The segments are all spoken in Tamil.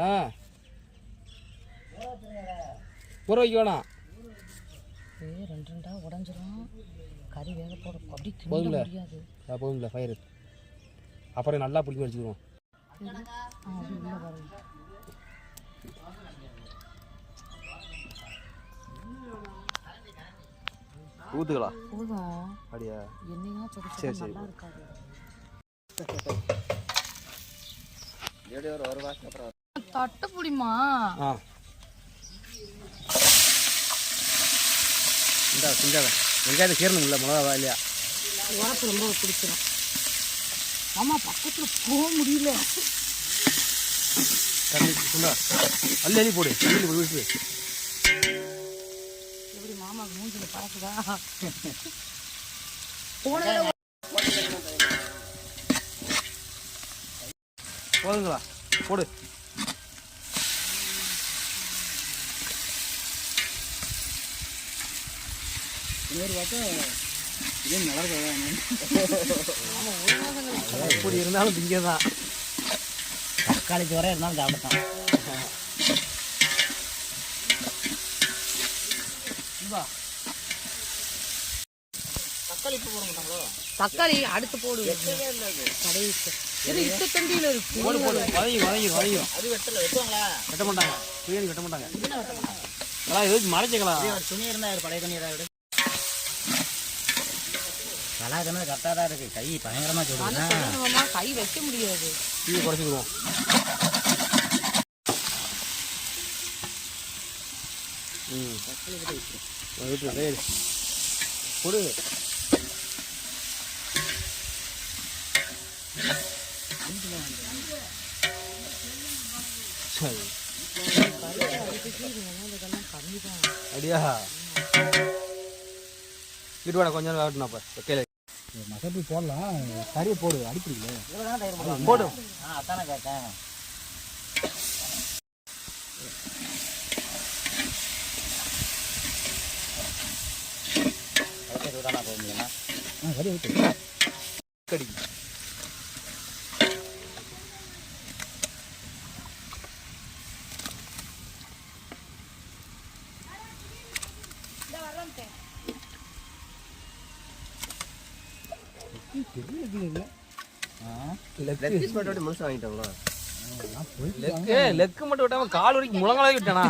ஆ ஊற வைக்க வேணாம். ரெண்டு ரெண்டா உடஞ்சிரும். கறி வேக போட அப்படி போதும்ல முடியாது. போதும்ல ஃபயரு. அப்புறம் நல்லா பிடிக்க வச்சுக்குவோம். ஊத்துகளா போதும். அப்படியா? என்னையா சொல்ல சரி சரி. நல்லா இருக்காது. ஒரு வாரம் அப்புறம் தட்ட புடிமா. இந்த செஞ்சாத வெங்காயத்தை கீரணும் இல்லை மிளகா இல்லையா? உரப்பு ரொம்ப பிடிச்சிடும். ஆமா பக்கத்தில் போக முடியல. அள்ளி அள்ளி போடு வீட்டு. எப்படி மாமாவுக்கு மூஞ்சில பார்க்குதா? போதுங்களா போடு. எப்படி இருந்தாலும் திங்க தான். தக்காளி சோறே இருந்தாலும் சாப்பிட்டான். தக்காளி அடுத்து போடு. இத்த தண்டியில இருக்கு. போடு போடு. வதங்கிடும். அது வெட்டுவாங்களா? வெட்ட மாட்டாங்க. பிரியாணி வெட்ட மாட்டாங்க. எதுவும் மறைச்சிக்கலாம். துணி இருந்தா பழைய துணி ஏதாவது கலாச்சாரம் கரெக்டாக தான் இருக்கு. கை பயங்கரமா சொல்லுங்க. கை வைக்க முடியாது. இது குறைச்சிக்குவோம். கொடு. அப்படியா? வீட்டு வாடா கொஞ்சம் காட்டுனாப்ப கையில மசப்பி போடலாம். கறியை போடு. அடிப்பிடிக்கல போடு. அதானே கேட்டேன். கடி லெக்கு மட்டும் விட்டாம கால் வரைக்கும் முழங்காலே விட்டானா?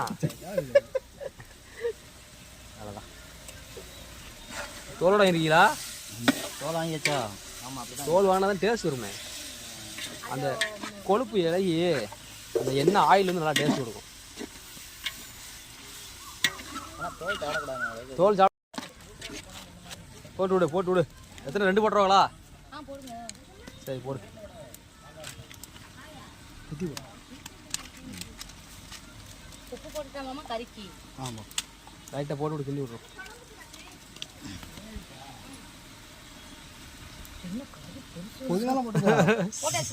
தோலோட இருக்கீங்களா? தோல் வாங்கியாச்சா? தோல் வாங்கினாதான் டேஸ்ட் வருமே. அந்த கொழுப்பு இலையி அந்த எண்ணெய் ஆயில் வந்து நல்லா டேஸ்ட் கொடுக்கும். தோல் போட்டு விடு. எத்தனை 2 போட்டுருவாங்களா? சரி போடு. உப்பு போட்டுட்டாமா கறிக்கு? ஆமாம் லைட்டாக போட்டு விட்டு கிண்டி விட்றோம்.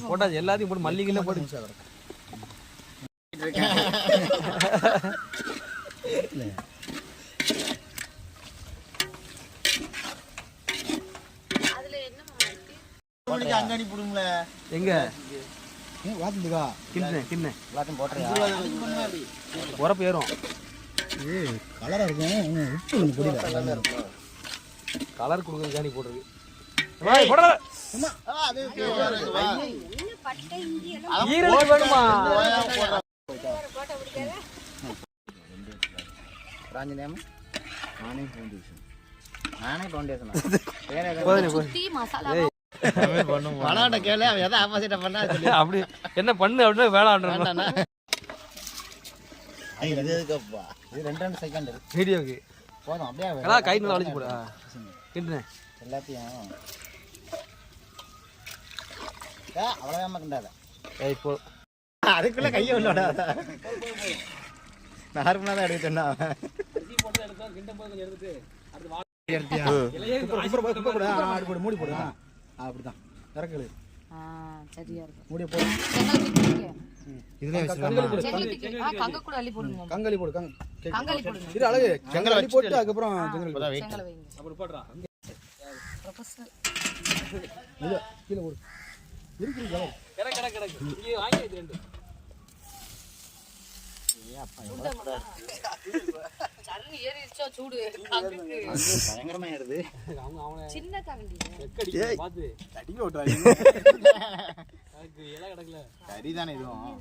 போட்டாச்சு. எல்லாத்தையும் போட்டு மல்லிகைலாம் போட்டு எங்க உரப்பு ஏறும். கலரா இருக்கும். கலர் கொடுக்குறதுக்காண்டி போட்டுருக்கு. வேணுமா? அப்படி என்ன பண்ணு அப்படின்னு வேளாண் வீடியோக்கு போதும். அப்படியே கை நல்லா அழிச்சு போடு. கிண்டுனேன் எல்லாத்தையும் அவ்வளோதான் கிண்டாத. இப்போ அதுக்குள்ள கையை உள்ளோட நார்மலாக தான் எடுத்துட்டா. மூடி போடு. அப்படிதான் இறக்கல. சரியா இருக்கு. மூடி போடு. கங்கலி போடு. இது அழகு. செங்கல் அள்ளி போட்டு அதுக்கப்புறம் செங்கல் போடுறா. கீழே போடு. இருக்கு. சரணி ஏறிடுச்சோ சூடு பயங்கரமா ஏறுது. அவங்க அவனை சின்ன கரண்டி வெக்கடிக்க பார்த்து தடிக்க விட்டுறாங்க. அதுக்கு இலை கிடக்கல. கறிதானே இதுவும்.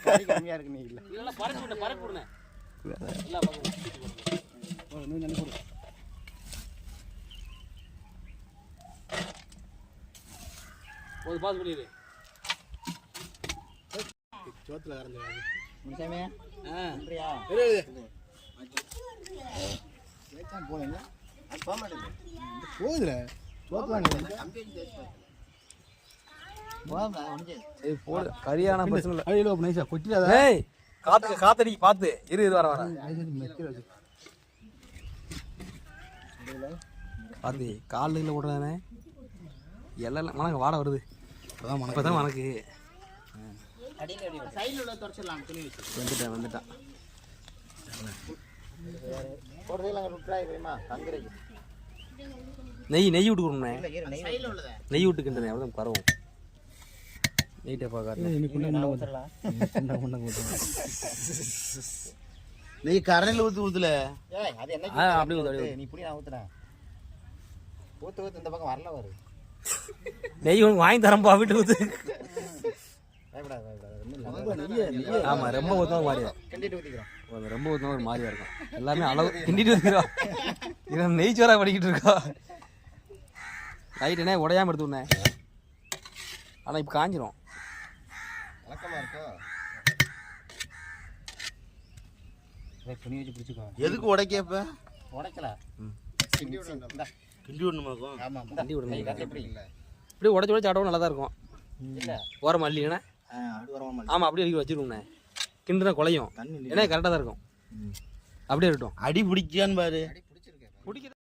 கறி கம்மியா இருக்கு நீ இல்ல. இதெல்லாம் பரப்பி விடுனே. எல்லாம் பாருங்க. இன்னும் தண்ணி போடு. ஒரு பாஸ் பண்ணிடு. சோத்துல கறந்துறாங்க. முனிசாமி அப்படியா? ஏச்சான் போறீங்க? அது போக மாட்டேங்குது. போகுதுல. சோத்துல போடு கரியான பிரச்சனை இல்லை. அடியில நைஸா கொட்டிடாத. ஏய் காத்தடிக்கு பார்த்து இரு இது வர பார்த்து காலில் விடுறானே எல்லாம் மனக்கு வாடை வருது. இப்போதான் மனக்கு சைடுல உள்ள தொடச்சிடலாம் துணி வச்சு. வந்துட்டான் போடுறதுல அங்க விட்டுறாய் தெரியுமா? தங்குறீங்க. நெய் விட்டு கொடுண்ணே. சைடுல உள்ளத. நெய் விட்டுக்கின்றேன் அவ்வளோ பரவும். நெய்ட்டை பார்க்காரு நீ கரணையில ஊத்துல. ஏய் அது என்ன? அப்படியே ஊத்து, அப்படியே நீ புடி நான் ஊத்துறேன். ஊத்து இந்த பக்கம் வரல வரு. நெய் ஒன்று வாங்கி தரம்பா வீட்டு ஊத்து. பயப்படாத பயப்படாத. ஒண்ணும் இல்ல. ஆமாம் ரொம்ப ஊற்றினா மாறியா கிண்டிட்டு ஊத்திக்கிறோம். ரொம்ப ஊற்றினா ஒரு மாதிரியா இருக்கும். எல்லாமே அளவு கிண்டிட்டு வந்துக்கிறோம். இவன் நெய் சோறா படிக்கிட்டு இருக்கா. ரைட்டுண்ணே உடையாமல் எடுத்துண்ணே. ஆனால் இப்போ காஞ்சிரும். வழக்கமா இருக்கோ? துணி வச்சு பிடிச்சிக்கோ. எதுக்கு உடைக்கப்ப? உடைக்கல. கிண்டி விடணும். இந்தா. கிண்டி விடணுமாக்கும். ஆமா. கிண்டி விடணும். எப்படி இல்ல? இப்படி உடச்சி சாப்பிடவும் நல்லா தான் இருக்கும். இல்ல. ஓரமா இல்லைங்கண்ணே. அது வரமா. ஆமாம் அப்படியே வச்சுருவோண்ணே. கிண்டுனா குலையும். ஏன்னா கரெக்டாக தான் இருக்கும். அப்படியே இருக்கட்டும். அடி பிடிக்கான்னு பாரு. பிடிக்குது.